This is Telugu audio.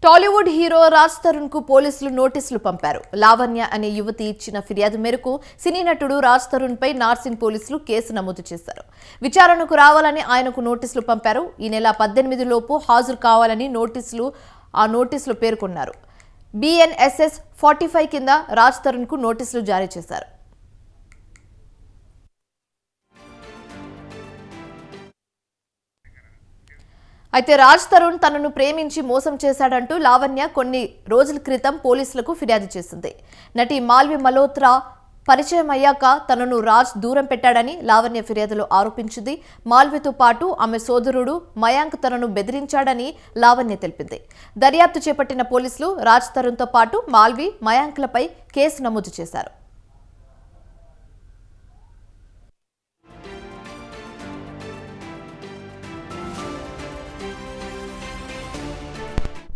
టాలీవుడ్ హీరో రాజ్ తరుణ్ కు పోలీసులు నోటీసులు పంపారు. లావణ్య అనే యువతి ఇచ్చిన ఫిర్యాదు మేరకు సినీ నటుడు రాజ్ తరుణ్ పై నార్సింగ్ పోలీసులు కేసు నమోదు చేశారు. విచారణకు రావాలని ఆయనకు నోటీసులు పంపారు. ఈ నెల 18 లోపు హాజరు కావాలని నోటీసులు పేర్కొన్నారు. BNSS 45 కింద రాజ్ తరుణ్ కు నోటీసులు జారీ చేశారు. అయితే రాజ్ తరుణ్ తనను ప్రేమించి మోసం చేశాడంటూ లావణ్య కొన్ని రోజుల క్రితం పోలీసులకు ఫిర్యాదు చేసింది. నటి మాల్వి మల్హోత్రా పరిచయం అయ్యాక తనను రాజ్ దూరం పెట్టాడని లావణ్య ఫిర్యాదులో ఆరోపించింది. మాల్వితో పాటు ఆమె సోదరుడు మయాంక్ తనను బెదిరించాడని లావణ్య తెలిపింది. దర్యాప్తు చేపట్టిన పోలీసులు రాజ్ తరుణ్తో పాటు మాల్వి, మయాంక్లపై కేసు నమోదు చేశారు.